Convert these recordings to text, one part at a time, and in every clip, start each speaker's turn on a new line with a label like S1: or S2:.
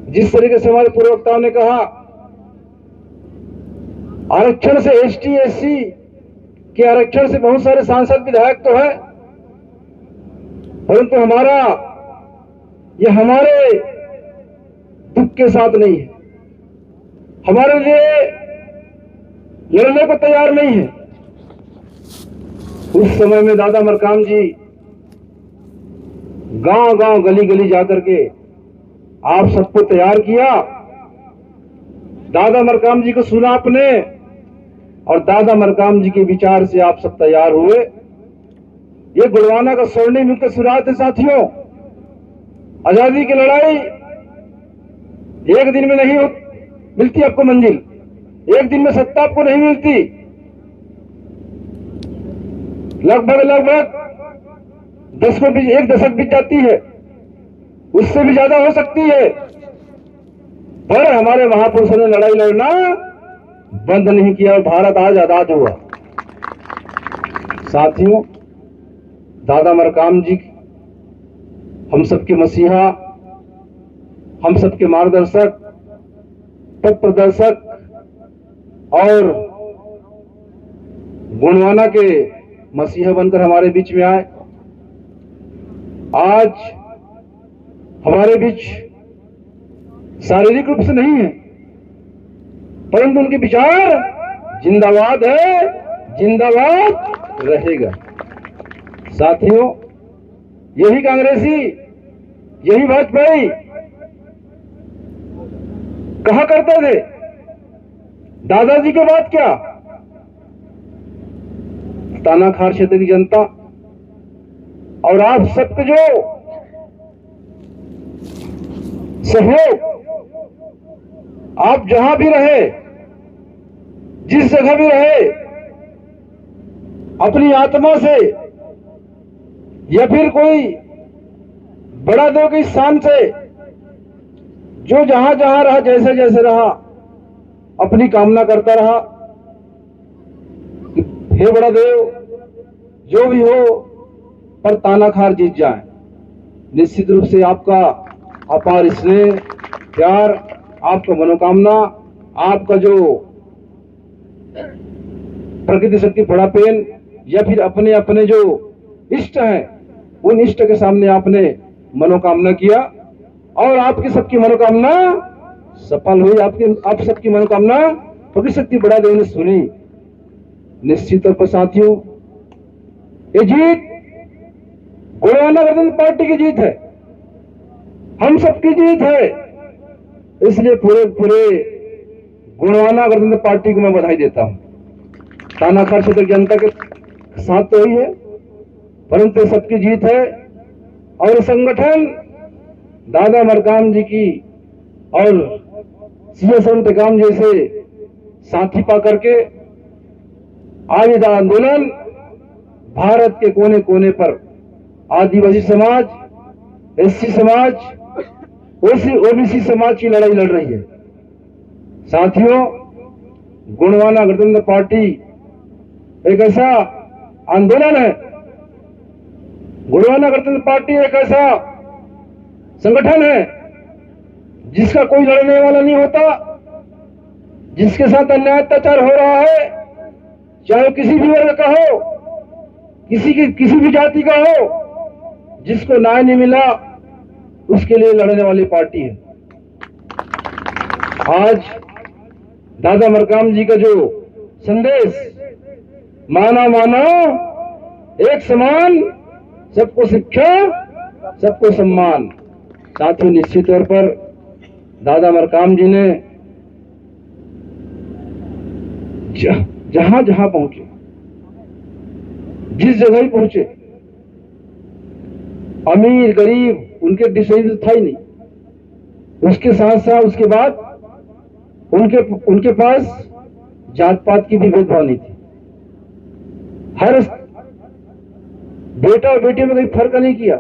S1: जिस तरीके से हमारे पूर्व वक्ताओं ने कहा, आरक्षण से एसटी एससी के आरक्षण से बहुत सारे सांसद विधायक तो है, परंतु ये हमारे दुख के साथ नहीं है, हमारे लिए लड़ने को तैयार नहीं है। उस समय में दादा मरकाम जी गांव गांव गली गली जाकर के आप सबको तैयार किया। दादा मरकाम जी को सुना आपने और दादा मरकाम जी के विचार से आप सब तैयार हुए। ये गुड़वाना का स्वर्णिम युग का शुरुआत है साथियों। आजादी की लड़ाई एक दिन में नहीं मिलती आपको मंजिल, एक दिन में सत्ता आपको नहीं मिलती। लगभग 1 दशक बीत जाती है, उससे भी ज्यादा हो सकती है, पर हमारे महापुरुषों ने लड़ाई लड़ना बंद नहीं किया और भारत आज आजाद हुआ। साथियों, दादा मरकाम जी हम सबके मसीहा, हम सबके मार्गदर्शक, पथ प्रदर्शक और गुणवाना के मसीहा बनकर हमारे बीच में आए। आज हमारे बीच शारीरिक रूप से नहीं है, परंतु उनके विचार जिंदाबाद है, जिंदाबाद रहेगा। साथियों, यही कांग्रेसी, यही वाजपेयी कहा करते थे, दादाजी के बाद क्या, तानाखार क्षेत्र की जनता और आप सबके जो सहयोग, आप जहां भी रहे, जिस जगह भी रहे, अपनी आत्मा से या फिर कोई बड़ा देव की शान से, जो जहां जहां रहा, जैसे जैसे रहा, अपनी कामना करता रहा, हे बड़ा देव जो भी हो पर तानाखार जीत जाए। निश्चित रूप से आपका अपार स्नेह, प्यार, आपका मनोकामना, आपका जो प्रकृति शक्ति बड़ा पेन या फिर अपने अपने जो इष्ट हैं, उन इष्ट के सामने आपने मनोकामना किया और आपकी सबकी मनोकामना सफल हुई। आप सबकी मनोकामना प्रकृति शक्ति बड़ा देव ने सुनी। निश्चित तौर पर साथियों, ये जीत गुड़वाना गणतंत्र पार्टी की जीत है, हम सबकी जीत है। इसलिए पूरे गुड़वाना गणतंत्र पार्टी को मैं बधाई देता हूं। तानाखार क्षेत्र की जनता के साथ तो ही है, परंतु सबकी जीत है और संगठन दादा मरकाम जी की और सीएस टेकाम जैसे साथी पा करके आज यह आंदोलन भारत के कोने कोने पर आदिवासी समाज, एससी समाज, ओबीसी समाज की लड़ाई लड़ रही है। साथियों, गुणवाना गणतंत्र पार्टी एक ऐसा आंदोलन है, गुणवाना गणतंत्र पार्टी एक ऐसा संगठन है जिसका कोई लड़ने वाला नहीं होता, जिसके साथ अन्याय अत्याचार हो रहा है, चाहे किसी भी वर्ग का हो, किसी भी जाति का हो, जिसको न्याय नहीं मिला उसके लिए लड़ने वाली पार्टी है। आज दादा मरकाम जी का जो संदेश, माना माना एक समान, सबको शिक्षा सबको सम्मान। साथियों, निश्चित तौर पर दादा मरकाम जी ने जहां जहां पहुंचे, जिस जगह ही पहुंचे, अमीर गरीब उनके डिसाइड था ही नहीं। उसके साथ साथ उसके बाद उनके पास जात पात की भी भेदभाव नहीं थी। हर बेटा और बेटी में कोई फर्क नहीं किया,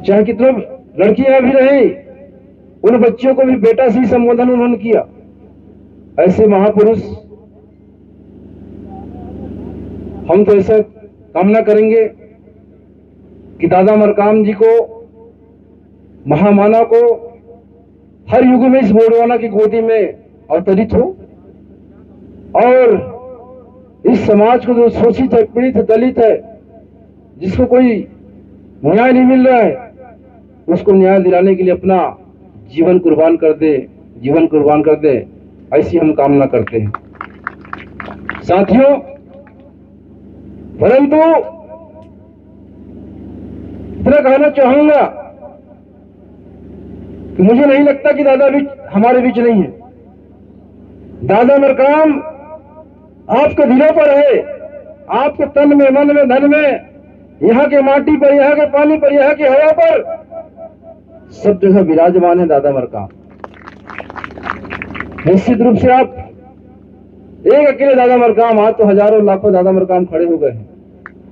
S1: चाहे कितने लड़कियां भी रही, उन बच्चों को भी बेटा से ही संबोधन उन्होंने किया। ऐसे महापुरुष, हम तो ऐसा कामना करेंगे कि दादा मरकाम जी को, महामानव को हर युग में इस गोंडवाना की गोदी में अवतरित हो और इस समाज को जो शोषित है, पीड़ित है, दलित है, जिसको कोई न्याय नहीं मिल रहा है, उसको न्याय दिलाने के लिए अपना जीवन कुर्बान कर दे, जीवन कुर्बान कर दे, ऐसी हम कामना करते हैं साथियों। परंतु इतना कहना चाहूंगा कि मुझे नहीं लगता कि दादा बीच हमारे बीच नहीं है। दादा मरकाम आपके दिलों पर है, आपके तन में, मन में, धन में, यहाँ के माटी पर, यहाँ के पानी पर, यहाँ की हवा पर, सब जगह विराजमान है दादा मरकाम। निश्चित रूप से आप एक अकेले दादा मरकाम, आज तो हजारों लाखों दादा मरकाम खड़े हो गए हैं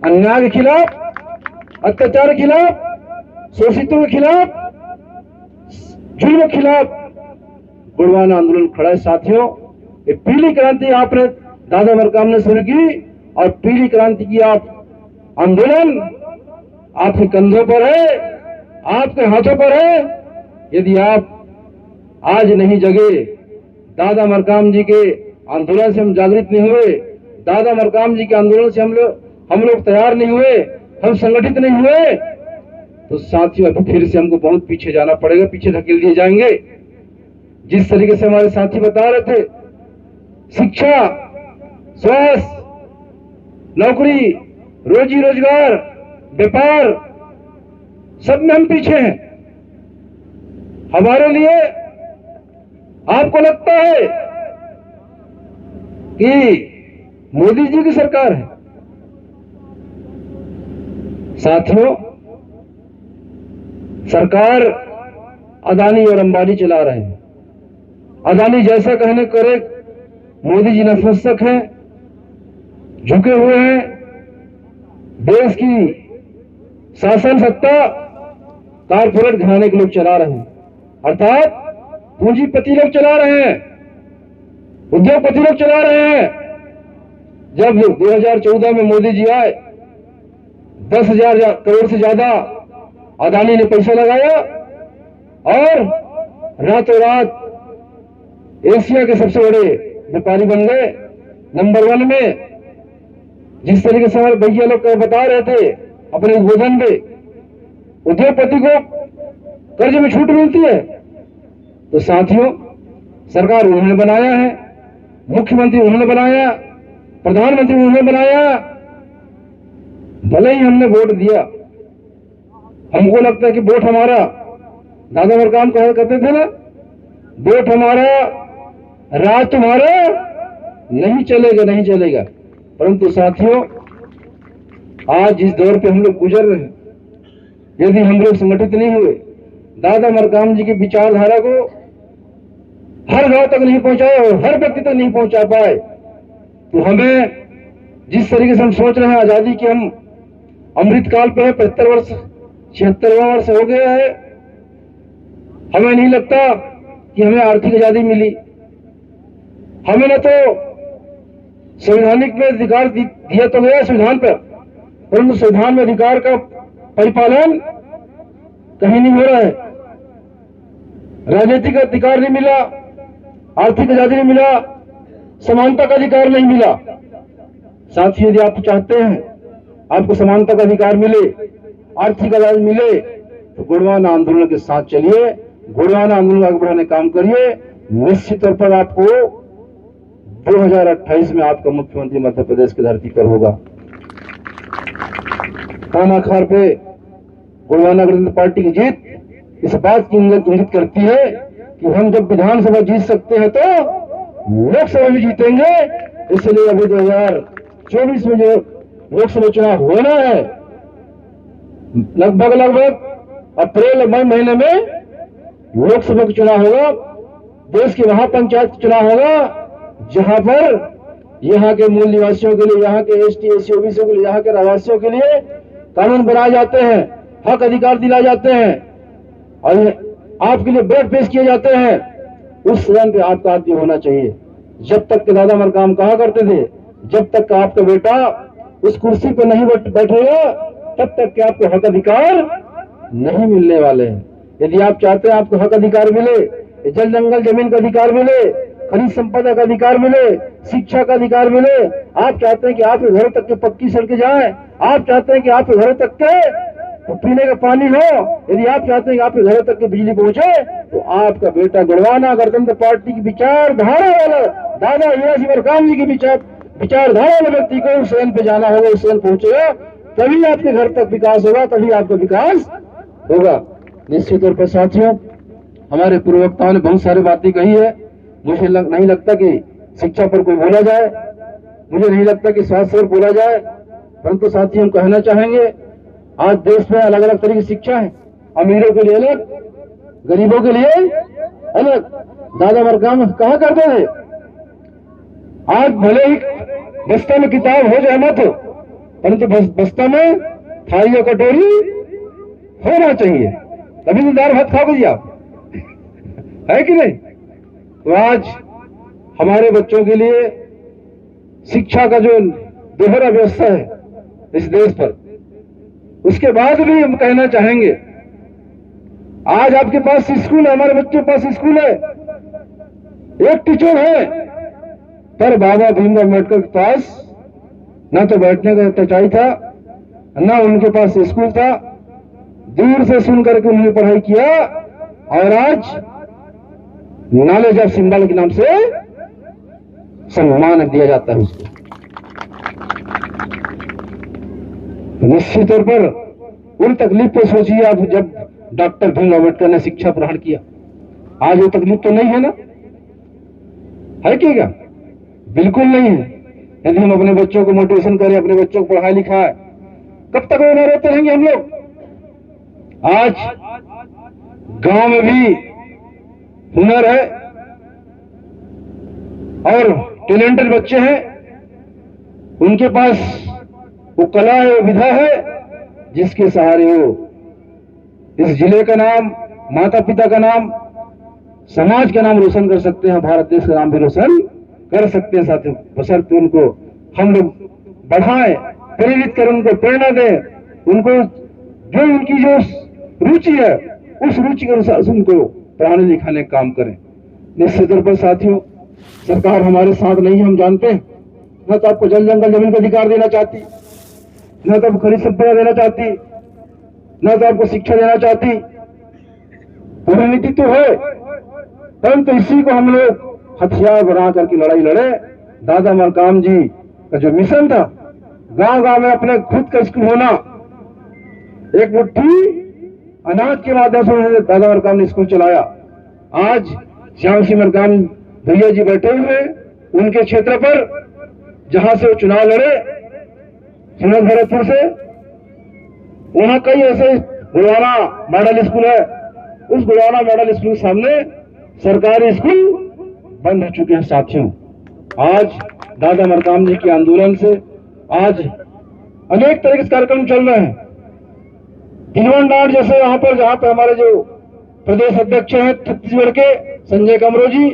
S1: अन्याय के खिलाफ, अत्याचार के खिलाफ, शोषितों के खिलाफ, जुल्म के खिलाफ गोंडवाना आंदोलन खड़ा है साथियों। ये पीली क्रांति आपने दादा मरकाम ने शुरू की और पीली क्रांति की आप आंदोलन आपके कंधों पर है, आपके हाथों पर है। यदि आप आज नहीं जगे, दादा मरकाम जी के आंदोलन से हम जागृत नहीं हुए, दादा मरकाम जी के आंदोलन से हम लोग तैयार नहीं हुए, हम संगठित नहीं हुए, तो साथियों अभी फिर से हमको बहुत पीछे जाना पड़ेगा, पीछे धकेल दिए जाएंगे। जिस तरीके से हमारे साथी बता रहे थे, शिक्षा, स्वास्थ्य, नौकरी, रोजी रोजगार, व्यापार, सब में हम पीछे हैं। हमारे लिए आपको लगता है कि मोदी जी की सरकार है। साथियों, सरकार अदानी और अंबानी चला रहे हैं। अदानी जैसा कहने करे, मोदी जी नतमस्तक हैं, झुके हुए हैं। देश की शासन सत्ता कारपोरेट घराने के लोग चला रहे हैं, अर्थात पूंजीपति लोग चला रहे हैं, उद्योगपति लोग चला रहे हैं। जब 2014 में मोदी जी आए, 10,000 करोड़ से ज्यादा अदानी ने पैसा लगाया और रातों रात एशिया के सबसे बड़े व्यापारी बन गए, नंबर 1 में। जिस तरीके से हमारे भैया लोग बता रहे थे अपने उद्बोधन में, उद्योगपति को कर्ज में छूट मिलती है, तो साथियों सरकार उन्होंने बनाया है, मुख्यमंत्री उन्होंने बनाया, प्रधानमंत्री उन्होंने बनाया। भले ही हमने वोट दिया, हमको लगता है कि वोट हमारा, दादा मरकाम कहा करते थे ना, वोट हमारा, राज तुम्हारा, नहीं चलेगा, नहीं चलेगा। परंतु साथियों, आज जिस दौर पे हम लोग गुजर रहे हैं, यदि हम लोग संगठित नहीं हुए, दादा मरकाम जी की विचारधारा को हर गांव तक नहीं पहुंचाए और हर व्यक्ति तक नहीं पहुंचा पाए, तो हमें जिस तरीके से हम सोच रहे हैं आजादी की हम अमृतकाल पे है, 75 वर्ष 76वां वर्ष हो गया है, हमें नहीं लगता कि हमें आर्थिक आजादी मिली। हमें न तो संवैधानिक में अधिकार दिया तो गया संविधान पर, परंतु संविधान में अधिकार का परिपालन कहीं नहीं हो रहा है। राजनीतिक अधिकार नहीं मिला, आर्थिक आजादी नहीं मिला, समानता का अधिकार नहीं मिला। साथियों, यदि आप चाहते हैं आपको समानता का अधिकार मिले, आर्थिक आजादी मिले, तो गोंडवाना आंदोलन के साथ चलिए, गोंडवाना आंदोलन आगे बढ़ाने काम करिए। निश्चित तौर पर आपको 2028 में आपका मुख्यमंत्री मध्य प्रदेश की धरती पर होगा। तानाखार पे गोंडवाना गणतंत्र पार्टी की जीत इस बात की इंगित करती है कि हम जब विधानसभा जीत सकते हैं तो लोकसभा भी जीतेंगे। इसलिए अभी 2024 में जो लोकसभा चुनाव होना है, लगभग अप्रैल मई महीने में लोकसभा का चुनाव होगा। देश के वहां पंचायत चुनाव होगा जहां पर यहाँ के मूल निवासियों के लिए, यहाँ के एसटी एससी ओबीसी के लिए, यहाँ के रहवासियों के लिए कानून बनाए जाते हैं, हक अधिकार दिलाए जाते हैं और आपके लिए वोट पेश किए जाते हैं। उस सदन पे आपका आदमी होना चाहिए। जब तक के दादा मरकाम कहा करते थे, जब तक का आपका बेटा उस कुर्सी पे नहीं बैठेगा, तब तक के आपको हक अधिकार नहीं मिलने वाले हैं। यदि आप चाहते हैं आपको हक अधिकार मिले, जल जंगल जमीन का अधिकार मिले, खनिज संपदा का अधिकार मिले, शिक्षा का अधिकार मिले। आप चाहते हैं कि आपके घरों तक की पक्की सड़कें जाएं, आप चाहते हैं कि आपके घरों तक के तो पीने का पानी हो, यदि आप चाहते हैं कि आपके घरों तक की बिजली पहुंचे, तो आपका बेटा गुड़वाना गणतंत्र पार्टी की विचारधारा वाला दादा हीराजी मरकाम जी की विचारधारा वाले व्यक्ति को उस सदन पे जाना होगा, उस सदन पहुंचेगा, तभी आपके घर तक विकास होगा, तभी आपका विकास होगा। निश्चित तौर पर साथियों, हमारे पूर्व वक्ताओं ने बहुत सारी बातें कही है। मुझे नहीं लगता कि शिक्षा पर कोई बोला जाए, मुझे नहीं लगता कि स्वास्थ्य पर बोला जाए, परंतु साथियों हम कहना चाहेंगे, आज देश में अलग अलग तरह की शिक्षा है, अमीरों के लिए अलग, गरीबों के लिए अलग। दादा मरकाम कहा करते थे, आज भले ही बस्ता में किताब हो जाए मत, परंतु बस्ता में थाली और कटोरी होना चाहिए, तभी तो दाल भात खाओगे जी आप, है कि नहीं। तो आज हमारे बच्चों के लिए शिक्षा का जो दोहरा व्यवस्था है इस देश पर, उसके बाद भी हम कहना चाहेंगे, आज आपके पास स्कूल है, हमारे बच्चों के पास स्कूल है, एक टीचर है, पर बाबा भीमराव अम्बेडकर के पास न तो बैठने का टचाई था, न उनके पास स्कूल था, दूर से सुन करके उन्होंने पढ़ाई किया, और आज नॉलेज ऑफ सिंबल के नाम से सम्मान दिया जाता है उसको। निश्चित तौर पर उन तकलीफ को सोचिए आप, जब डॉक्टर भीमराव अम्बेडकर ने शिक्षा ग्रहण किया, आज वो तकलीफ तो नहीं है ना, है क्या? बिल्कुल नहीं है। यदि हम अपने बच्चों को मोटिवेशन करें, अपने बच्चों को पढ़ाई लिखाए, कब तक वो रोते रहेंगे हम लोग। आज गांव में भी हुनर है और टैलेंटेड बच्चे हैं, उनके पास वो कला है, वो विधा है, जिसके सहारे वो इस जिले का नाम, माता पिता का नाम, समाज का नाम रोशन कर सकते हैं, भारत देश का नाम भी रोशन कर सकते हैं साथियों। बशर्ते उनको हम लोग बढ़ाएं, प्रेरित करें, उनको प्रेरणा दें, उनको जो उनकी जो रुचि है उस रुचि के अनुसार उनको पढ़ाने लिखाने का काम करें। निश्चित तौर पर साथियों, सरकार हमारे साथ नहीं है, हम जानते हैं, न तो आपको जल जंगल जमीन का अधिकार देना चाहती, न तो आपको खनिज संपदा देना चाहती, न तो आपको शिक्षा देना चाहती, रणनीति तो है, परंतु इसी को हम लोग हथियार बना करके लड़ाई लड़े। दादा मरकाम जी का जो मिशन था, गांव गांव में अपने खुद का स्कूल होना, एक मुट्ठी अनाज के माध्यम से दादा मरकाम ने स्कूल चलाया। आज श्याम सिंह मरकाम भैया जी बैठे हुए, उनके क्षेत्र पर जहां से वो चुनाव लड़े, सूरत भरतपुर से, वहां कई ऐसे गुड़वाना मॉडल स्कूल है, उस गुड़वाना मॉडल स्कूल के सामने सरकारी स्कूल बंद हो चुके हैं साथियों। आज दादा मरकाम जी के आंदोलन से आज अनेक तरह के कार्यक्रम चल रहे हैं। हिलवन डांड जैसे वहां पर, जहां पर हमारे जो प्रदेश अध्यक्ष हैं छत्तीसगढ़ के संजय कमरो जी,